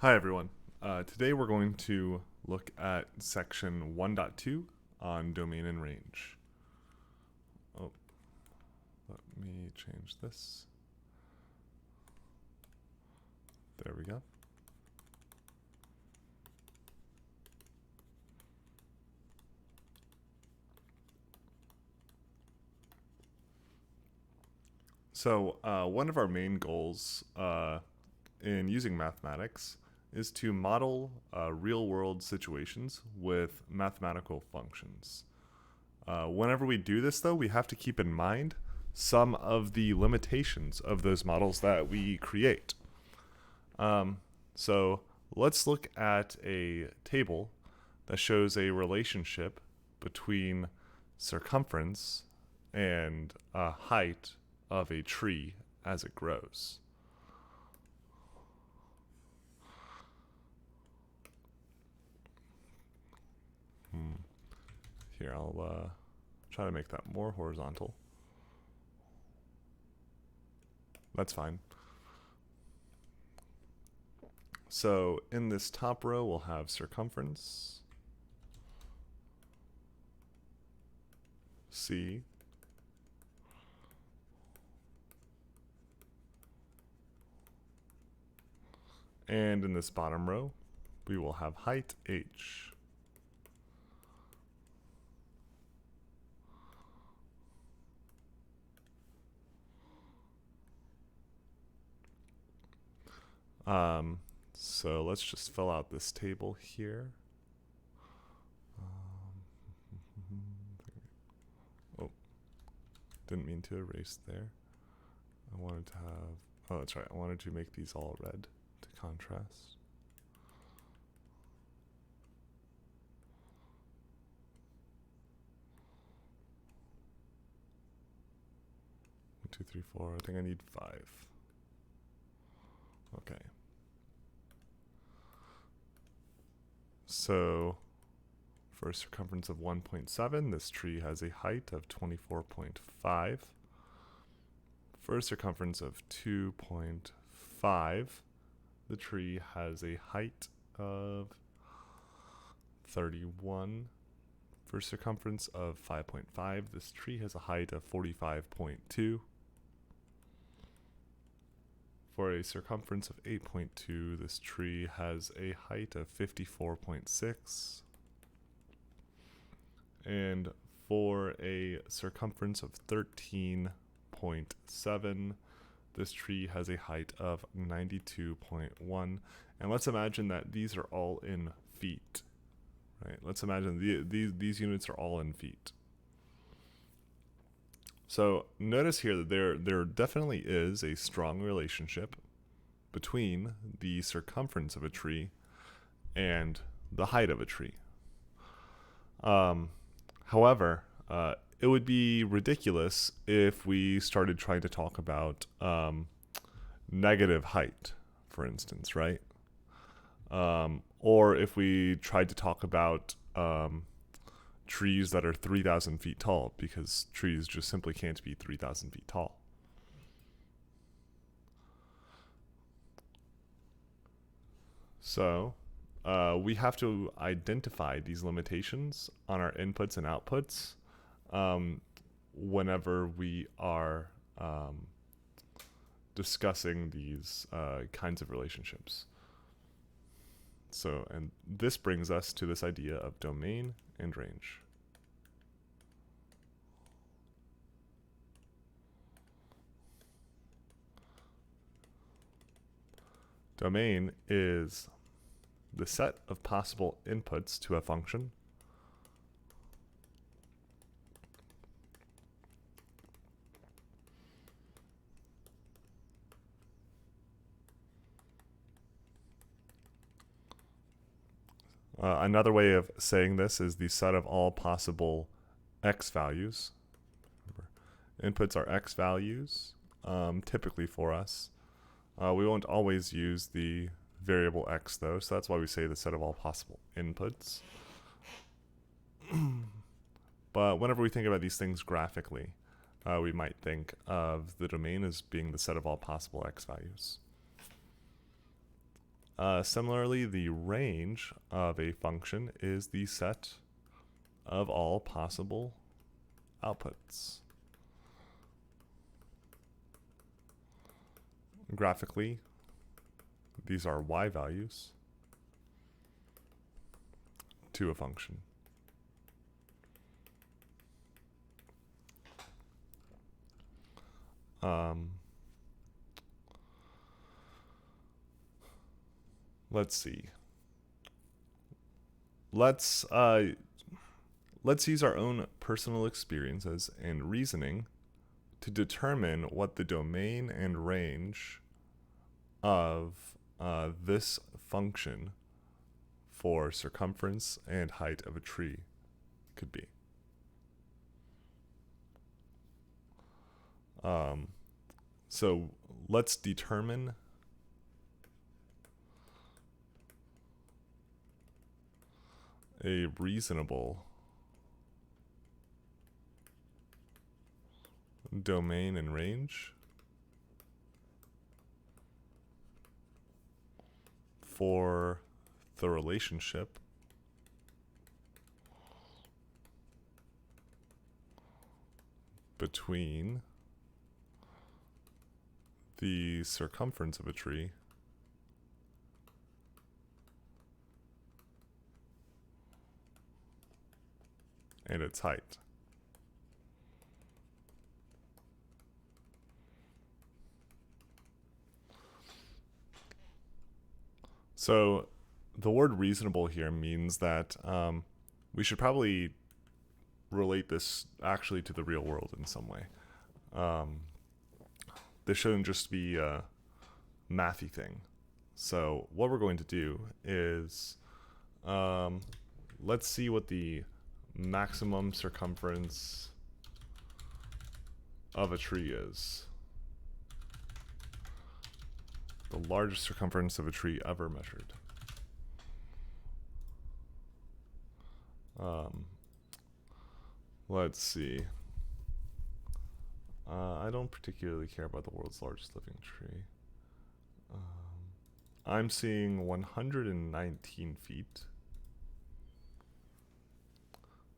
Hi, everyone. Today we're going to look at section 1.2 on domain and range. Oh, let me change this. There we go. So, one of our main goals in using mathematics is to model real world situations with mathematical functions. Whenever we do this, though, we have to keep in mind some of the limitations of those models that we create. So let's look at a table that shows a relationship between circumference and height of a tree as it grows. Here, I'll try to make that more horizontal. That's fine. So in this top row, we'll have circumference, C, and in this bottom row, we will have height, H. So let's just fill out this table here. Oh, didn't mean to erase there. I wanted to have, oh, that's right. I wanted to make these all red to contrast. One, two, three, four. I think I need 5. Okay. So for a circumference of 1.7, this tree has a height of 24.5. For a circumference of 2.5, the tree has a height of 31. For a circumference of 5.5, this tree has a height of 45.2. For a circumference of 8.2, this tree has a height of 54.6. And for a circumference of 13.7, this tree has a height of 92.1. And let's imagine that these are all in feet. Right? Let's imagine these units are all in feet. So notice here that there definitely is a strong relationship between the circumference of a tree and the height of a tree. However, it would be ridiculous if we started trying to talk about negative height, for instance, right? Or if we tried to talk about trees that are 3,000 feet tall, because trees just simply can't be 3,000 feet tall. So we have to identify these limitations on our inputs and outputs whenever we are discussing these kinds of relationships. So, and this brings us to this idea of domain and range. Domain is the set of possible inputs to a function another way of saying this is the set of all possible x values. Remember, inputs are x values, typically for us. We won't always use the variable x, though, so that's why we say the set of all possible inputs. But whenever we think about these things graphically, we might think of the domain as being the set of all possible x values. Similarly, the range of a function is the set of all possible outputs. Graphically, these are y values to a function. Let's see. Let's use our own personal experiences and reasoning to determine what the domain and range of this function for circumference and height of a tree could be. So let's determine a reasonable domain and range for the relationship between the circumference of a tree and its height. So the word reasonable here means that we should probably relate this actually to the real world in some way. This shouldn't just be a mathy thing. So what we're going to do is let's see what the maximum circumference of a tree is. The largest circumference of a tree ever measured. Let's see. I don't particularly care about the world's largest living tree. I'm seeing 119 feet.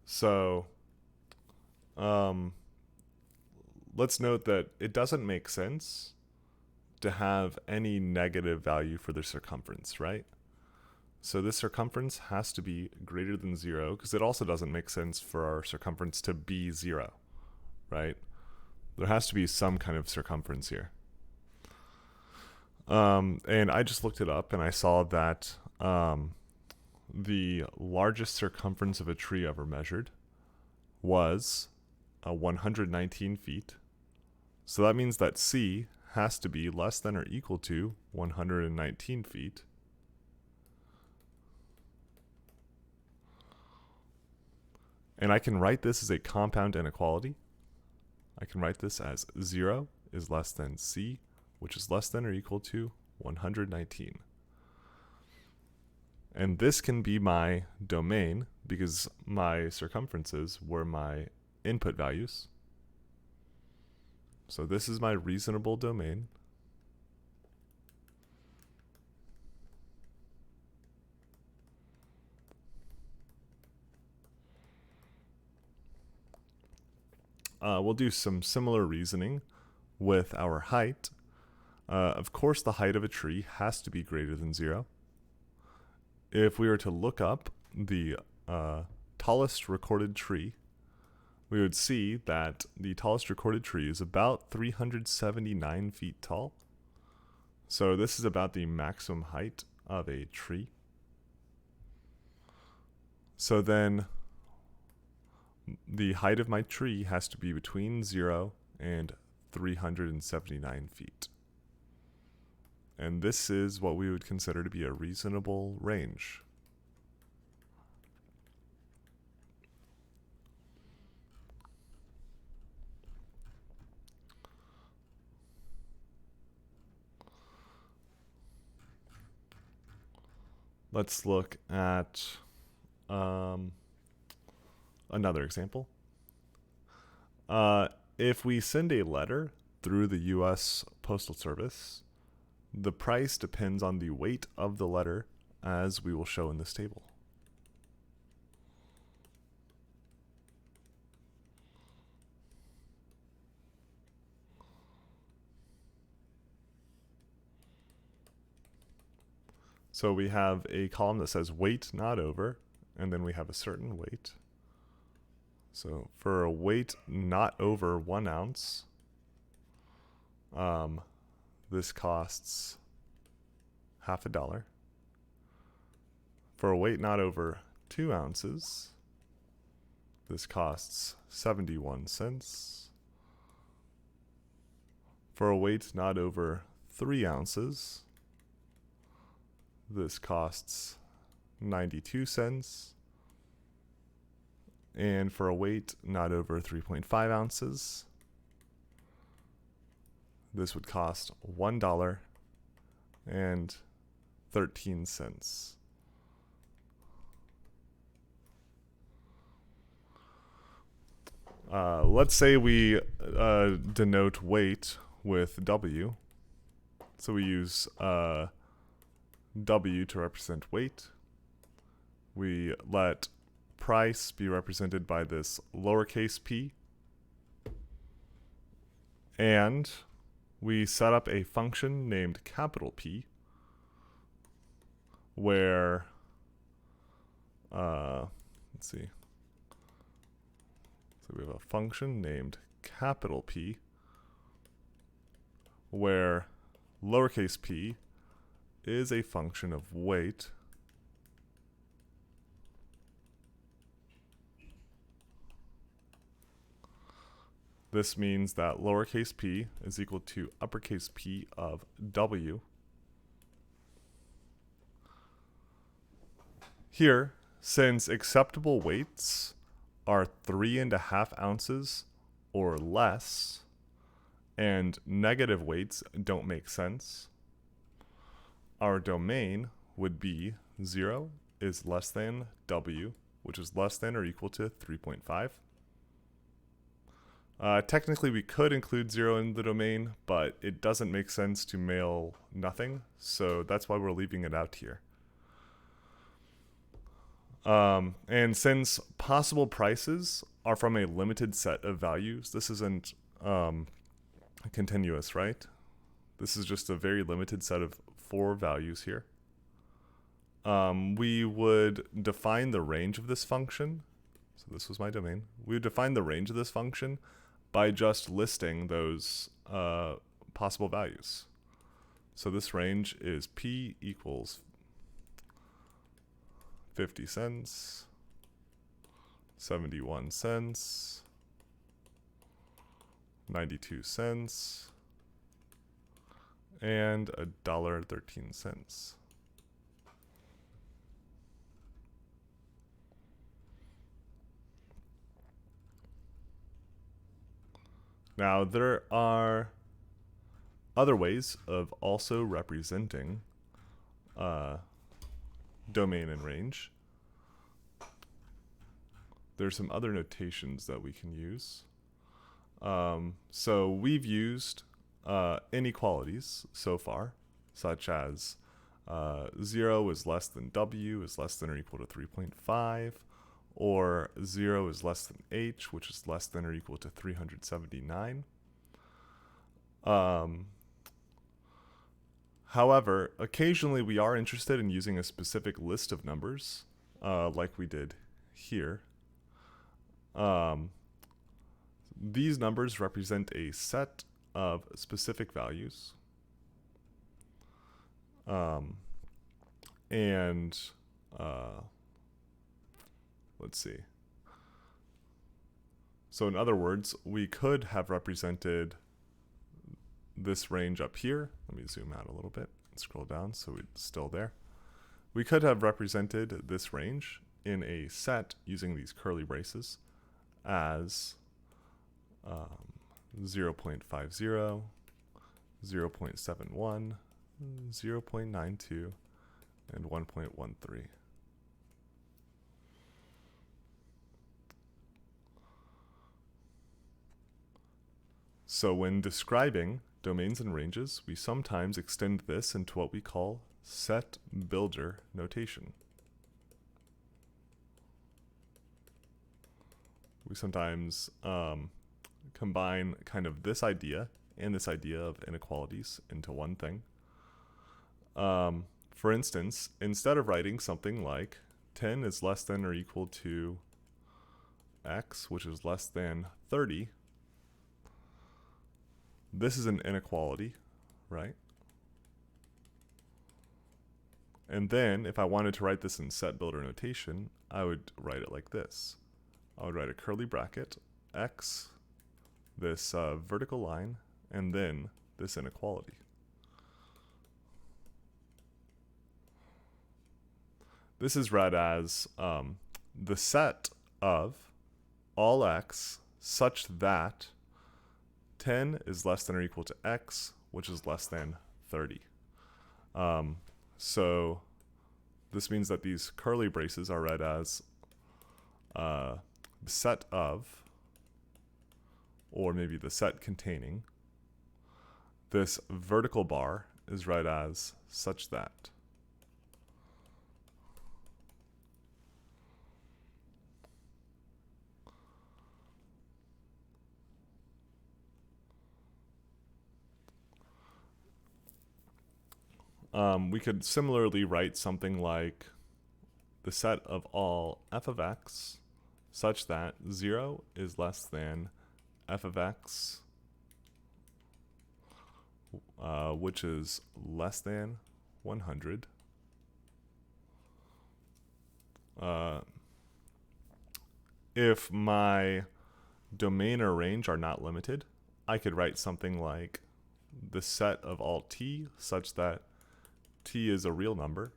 So, let's note that it doesn't make sense to have any negative value for the circumference, right? So this circumference has to be greater than 0, because it also doesn't make sense for our circumference to be 0, right? There has to be some kind of circumference here. And I just looked it up, and I saw that the largest circumference of a tree ever measured was 119 feet. So that means that C has to be less than or equal to 119 feet. And I can write this as a compound inequality. I can write this as 0 is less than C, which is less than or equal to 119. And this can be my domain because my circumferences were my input values. So this is my reasonable domain. We'll do some similar reasoning with our height. Of course, the height of a tree has to be greater than 0. If we were to look up the tallest recorded tree, we would see that the tallest recorded tree is about 379 feet tall. So this is about the maximum height of a tree. So then the height of my tree has to be between 0 and 379 feet. And this is what we would consider to be a reasonable range. Let's look at another example. If we send a letter through the U.S. Postal Service the price depends on the weight of the letter, as we will show in this table. So we have a column that says weight not over, and then we have a certain weight. So for a weight not over 1 ounce, this costs $0.50. For a weight not over 2 ounces, this costs 71 cents. For a weight not over 3 ounces, this costs 92 cents. And for a weight not over 3.5 ounces, this would cost $1.13. Let's say we denote weight with W. So we use W to represent weight. We let price be represented by this lowercase p. And we set up a function named capital P where, let's see. So we have a function named capital P where lowercase p is a function of weight This means that lowercase p is equal to uppercase P of W. Here, since acceptable weights are 3.5 ounces or less, and negative weights don't make sense, our domain would be 0 is less than W, which is less than or equal to 3.5. Technically, we could include 0 in the domain, but it doesn't make sense to mail nothing, so that's why we're leaving it out here. And since possible prices are from a limited set of values, this isn't continuous, right? This is just a very limited set of 4 values here. We would define the range of this function. So this was my domain. We would define the range of this function by just listing those possible values. So this range is P equals 50 cents, 71 cents, 92 cents, and $1.13. Now, there are other ways of also representing domain and range. There's some other notations that we can use. So we've used inequalities so far, such as 0 is less than W is less than or equal to 3.5, or 0 is less than H, which is less than or equal to 379. However, occasionally we are interested in using a specific list of numbers, like we did here. These numbers represent a set of specific values. Let's see. So in other words, we could have represented this range up here. Let me zoom out a little bit and scroll down so it's still there. We could have represented this range in a set using these curly braces as 0.50, 0.71, 0.92, and 1.13. So when describing domains and ranges, we sometimes extend this into what we call set builder notation. We sometimes combine kind of this idea and this idea of inequalities into one thing. For instance, instead of writing something like 10 is less than or equal to x, which is less than 30, this is an inequality, right? And then if I wanted to write this in set builder notation, I would write it like this. I would write a curly bracket, x, this vertical line, and then this inequality. This is read as the set of all x such that 10 is less than or equal to x, which is less than 30. So this means that these curly braces are read as the set of, or maybe the set containing. This vertical bar is read as such that. We could similarly write something like the set of all f of x such that 0 is less than f of x, which is less than 100. If my domain or range are not limited, I could write something like the set of all t such that t is a real number.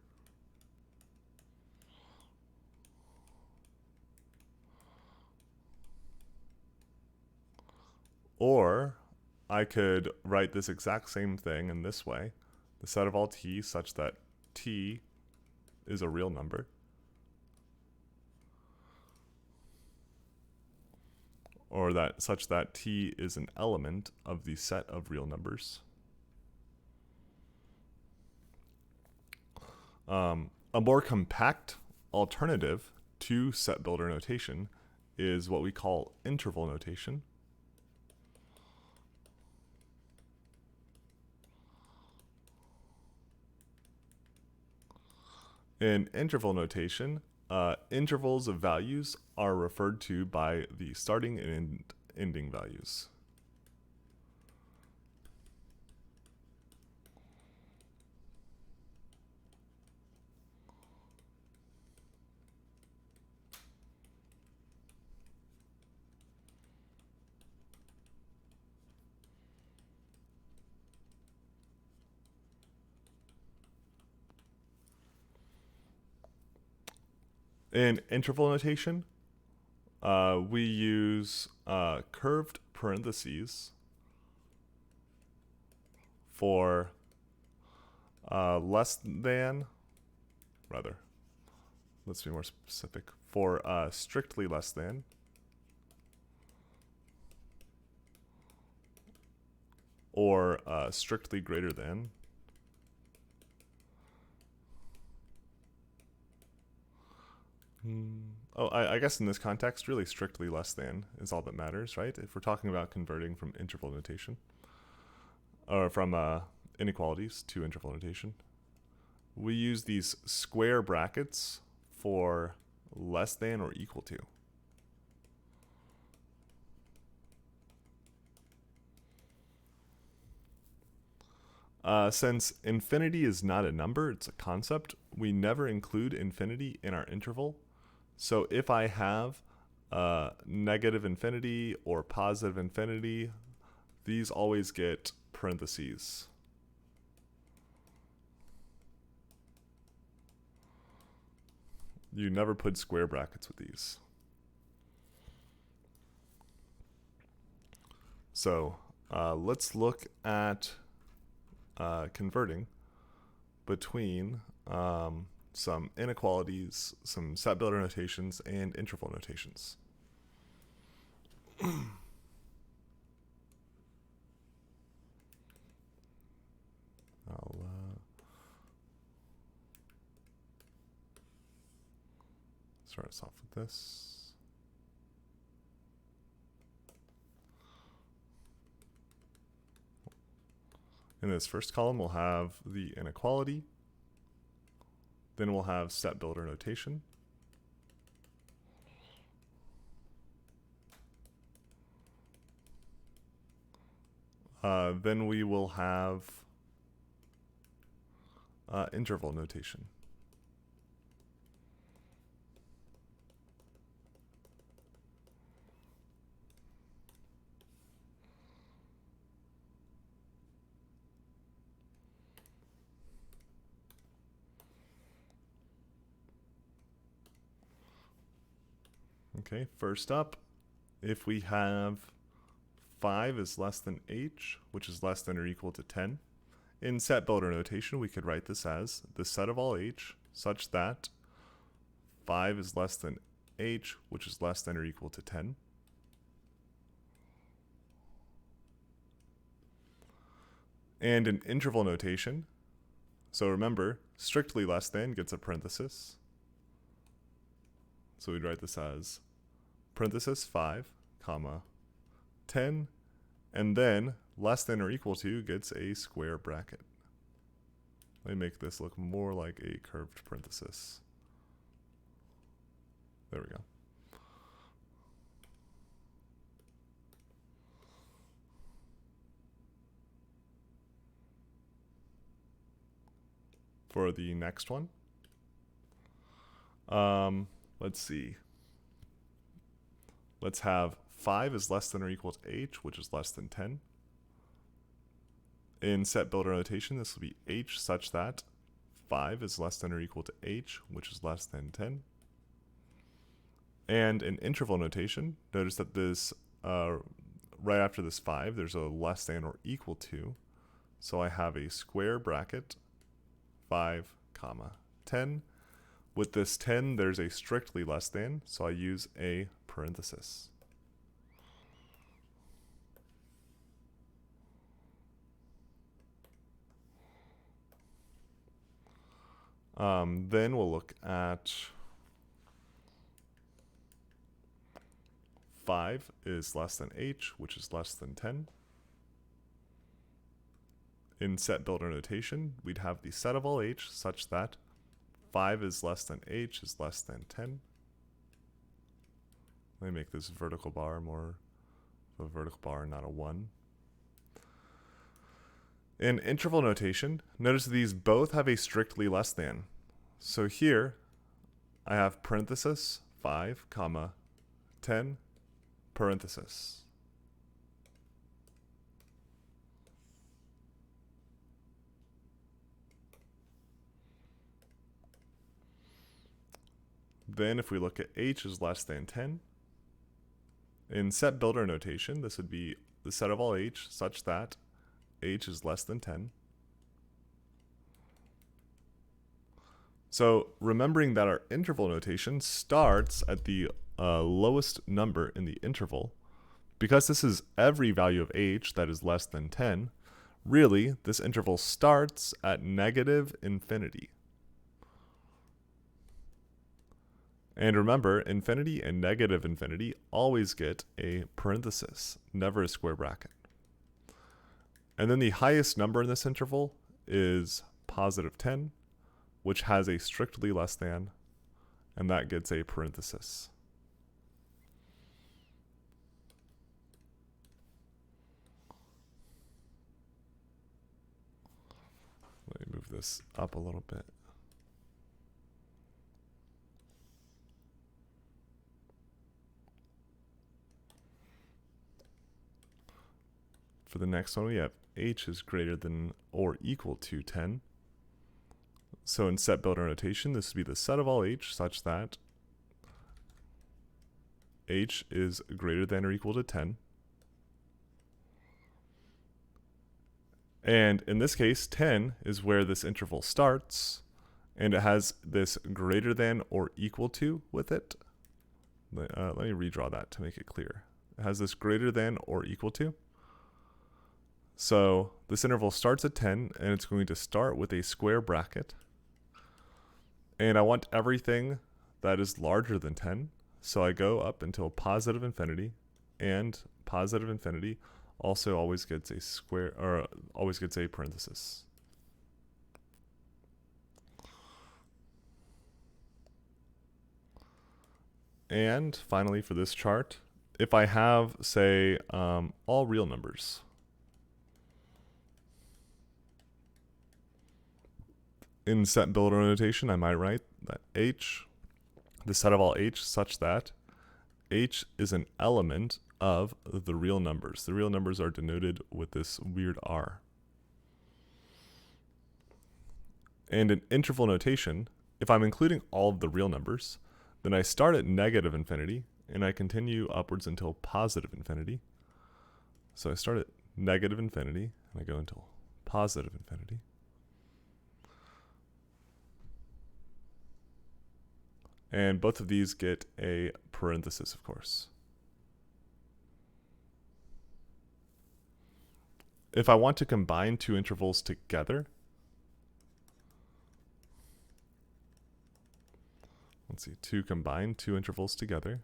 Or I could write this exact same thing in this way, the set of all t such that t is a real number. Or that such that t is an element of the set of real numbers. A more compact alternative to set builder notation is what we call interval notation. In interval notation, intervals of values are referred to by the starting and ending values. In interval notation, we use curved parentheses for less than, rather, let's be more specific, for strictly less than, or strictly greater than, Oh, I guess in this context, really strictly less than is all that matters, right? If we're talking about converting from interval notation, or from inequalities to interval notation, we use these square brackets for less than or equal to. Since infinity is not a number, it's a concept, we never include infinity in our interval. So if I have negative infinity or positive infinity, these always get parentheses. You never put square brackets with these. So let's look at converting between some inequalities, some set builder notations, and interval notations. I'll start us off with this. In this first column, we'll have the inequality. Then we'll have set builder notation. Then we will have interval notation. Okay, first up, if we have 5 is less than h, which is less than or equal to 10, in set builder notation, we could write this as the set of all h such that 5 is less than h, which is less than or equal to 10. And in interval notation, so remember, strictly less than gets a parenthesis. So we'd write this as parenthesis 5, comma, 10, and then less than or equal to gets a square bracket. Let me make this look more like a curved parenthesis. There we go. For the next one, let's see. Let's have 5 is less than or equal to h, which is less than 10. In set builder notation, this will be h such that 5 is less than or equal to h, which is less than 10. And in interval notation, notice that this right after this 5, there's a less than or equal to. So I have a square bracket, 5, comma, 10. With this 10, there's a strictly less than, so I use a parenthesis. Then we'll look at 5 is less than h, which is less than 10. In set builder notation, we'd have the set of all h such that 5 is less than h is less than 10. Let me make this vertical bar more of a vertical bar, not a 1. In interval notation, notice these both have a strictly less than. So here, I have parenthesis 5, comma, 10, parenthesis. Then if we look at h is less than 10, in set builder notation, this would be the set of all h such that h is less than 10. So remembering that our interval notation starts at the lowest number in the interval, because this is every value of h that is less than 10, really this interval starts at negative infinity. And remember, infinity and negative infinity always get a parenthesis, never a square bracket. And then the highest number in this interval is positive 10, which has a strictly less than, and that gets a parenthesis. Let me move this up a little bit. For the next one, we have h is greater than or equal to 10. So in set builder notation, this would be the set of all h such that h is greater than or equal to 10. And in this case, 10 is where this interval starts, and it has this greater than or equal to with it. Let me redraw that to make it clear. It has this greater than or equal to. So this interval starts at 10, and it's going to start with a square bracket. And I want everything that is larger than 10. So I go up until positive infinity, and positive infinity also always gets a square, or always gets a parenthesis. And finally, for this chart, if I have, say, all real numbers, in set builder notation, I might write that H, the set of all H, such that H is an element of the real numbers. The real numbers are denoted with this weird R. And in interval notation, if I'm including all of the real numbers, then I start at negative infinity and I continue upwards until positive infinity. So I start at negative infinity and I go until positive infinity. And both of these get a parenthesis, of course. If I want to combine two intervals together, let's see, to combine two intervals together,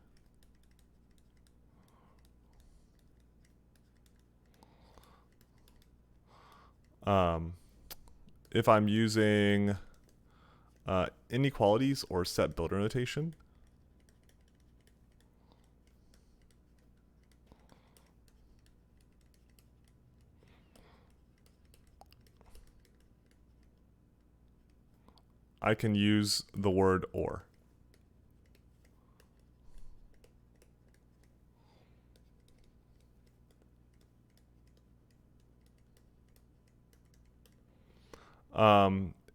if I'm using inequalities or set builder notation, I can use the word or.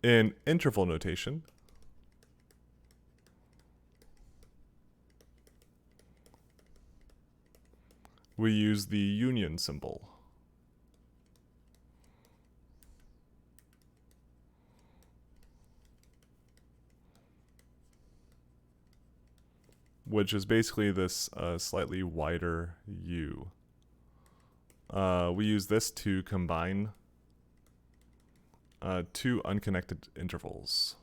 In interval notation, we use the union symbol. Which is basically this slightly wider U. We use this to combine two unconnected intervals.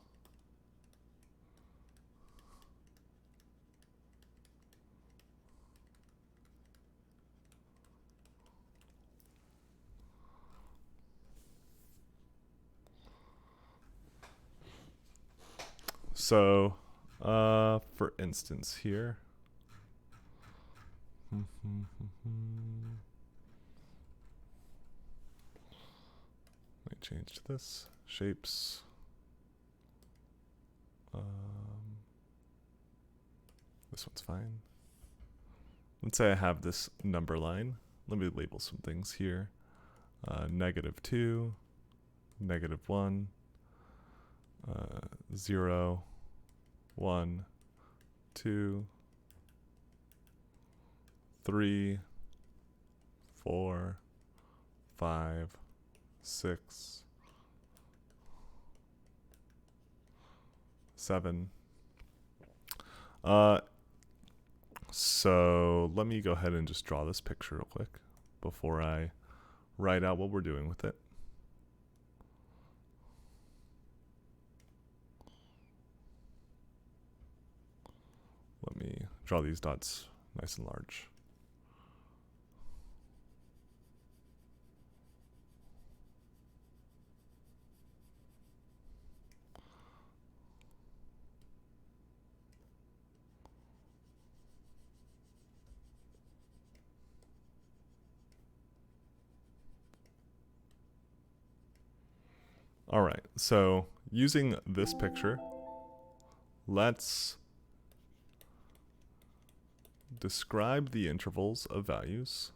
So, for instance here, let me change this, shapes. This one's fine. Let's say I have this number line. Let me label some things here. -2, -1, 0, 1, 2, 3, 4, 5, 6, 7. So let me go ahead and just draw this picture real quick before I write out what we're doing with it. Let me draw these dots nice and large. All right, so using this picture, let's describe the intervals of values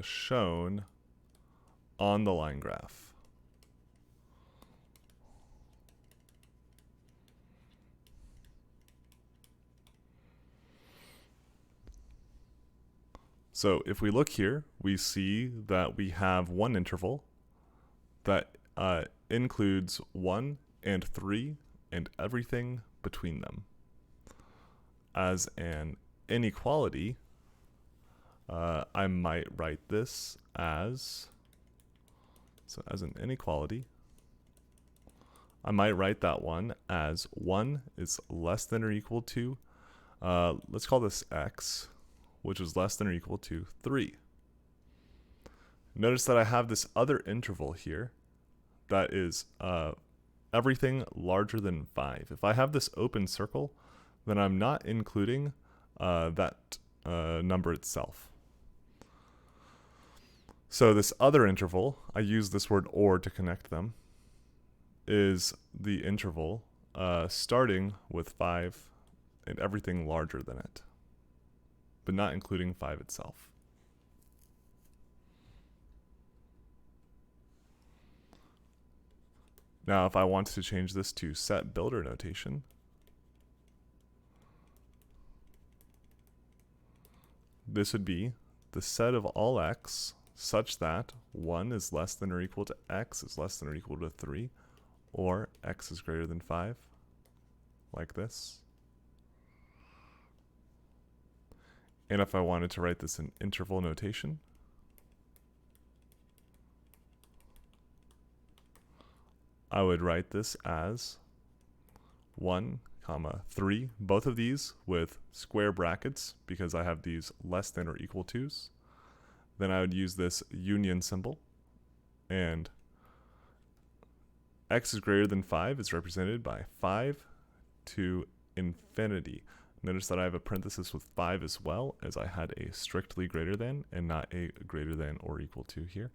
shown on the line graph. So if we look here, we see that we have one interval that includes 1 and 3 and everything between them. as an inequality, I might write this as, so as an inequality, I might write that one as 1 is less than or equal to, let's call this x, which is less than or equal to 3. Notice that I have this other interval here that is everything larger than 5. If I have this open circle, then I'm not including that number itself. So this other interval, I use this word or to connect them, is the interval starting with 5 and everything larger than it, but not including 5 itself. Now, if I wanted to change this to set builder notation, this would be the set of all x such that 1 is less than or equal to x is less than or equal to 3, or x is greater than 5, like this. And if I wanted to write this in interval notation, I would write this as 1, 3, both of these with square brackets because I have these less than or equal to's. Then I would use this union symbol, and x is greater than 5 is represented by 5 to infinity. Notice that I have a parenthesis with 5 as well, as I had a strictly greater than and not a greater than or equal to here.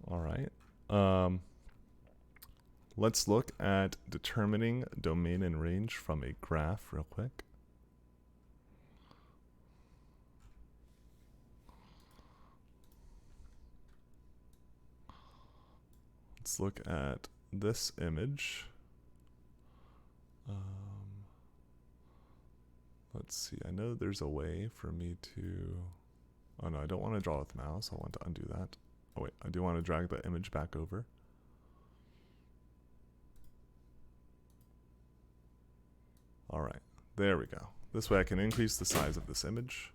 All right. Let's look at determining domain and range from a graph real quick. Let's look at this image. Let's see, I know there's a way for me to, oh no, I don't want to draw with mouse, I want to undo that. Oh wait, I do want to drag the image back over. All right, there we go. This way I can increase the size of this image.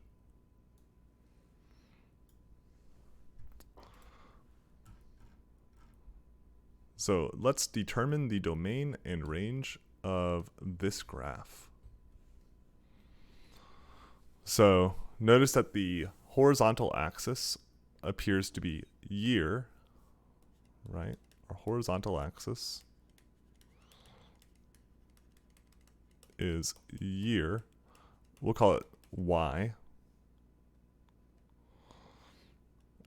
So let's determine the domain and range of this graph. So notice that the horizontal axis appears to be year, right? Our horizontal axis is year. We'll call it y.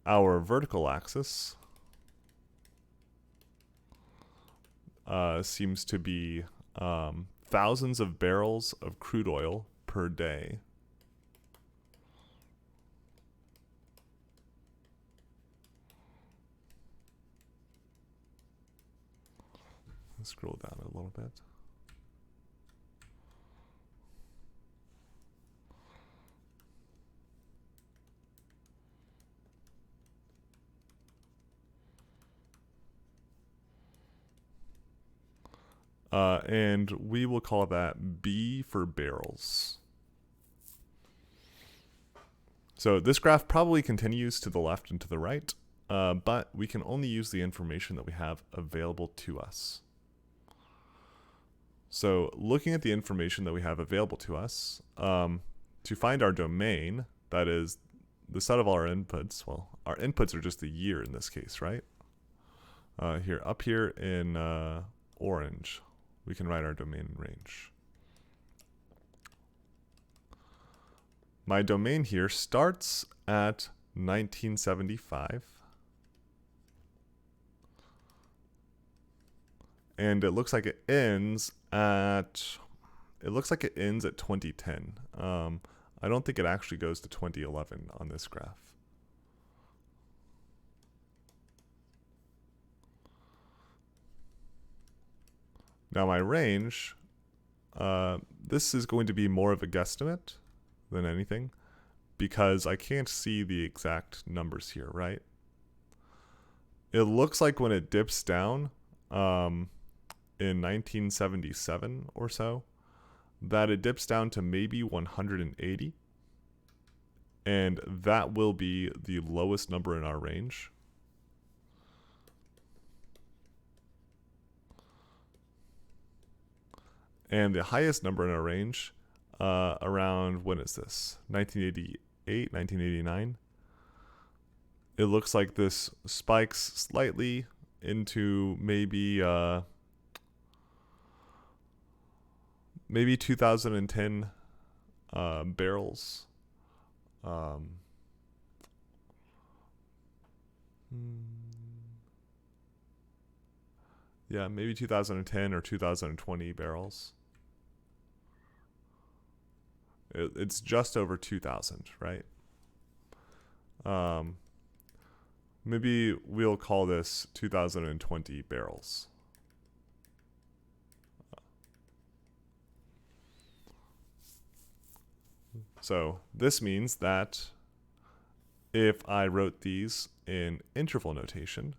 Our vertical axis seems to be thousands of barrels of crude oil per day. Let's scroll down a little bit. And we will call that B for barrels. So this graph probably continues to the left and to the right, but we can only use the information that we have available to us. So looking at the information that we have available to us, to find our domain, that is the set of all our inputs, well, our inputs are just the year in this case, right? Here, up here in orange, we can write our domain and range. My domain here starts at 1975. And it looks like it ends at 2010. I don't think it actually goes to 2011 on this graph. Now my range, this is going to be more of a guesstimate than anything, because I can't see the exact numbers here, right? It looks like when it dips down in 1977 or so, that it dips down to maybe 180. And that will be the lowest number in our range. And the highest number in our range, around, when is this? 1988, 1989. It looks like this spikes slightly into maybe 2010 barrels. Yeah, maybe 2010 or 2020 barrels. It's just over 2,000, right? Maybe we'll call this 2020 barrels. So this means that if I wrote these in interval notation,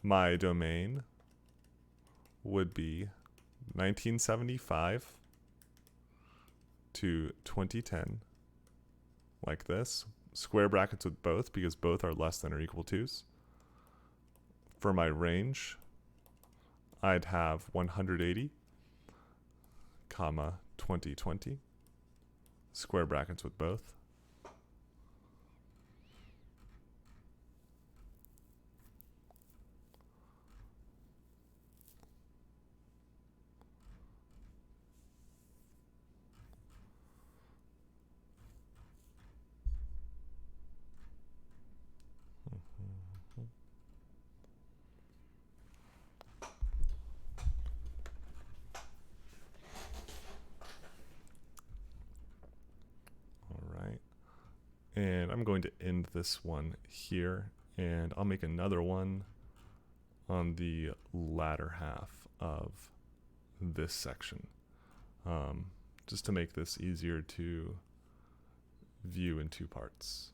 my domain would be 1975 to 2010, like this. Square brackets with both because both are less than or equal to's. For my range, I'd have 180, comma 2020. Square brackets with both. And I'm going to end this one here, and I'll make another one on the latter half of this section, just to make this easier to view in two parts.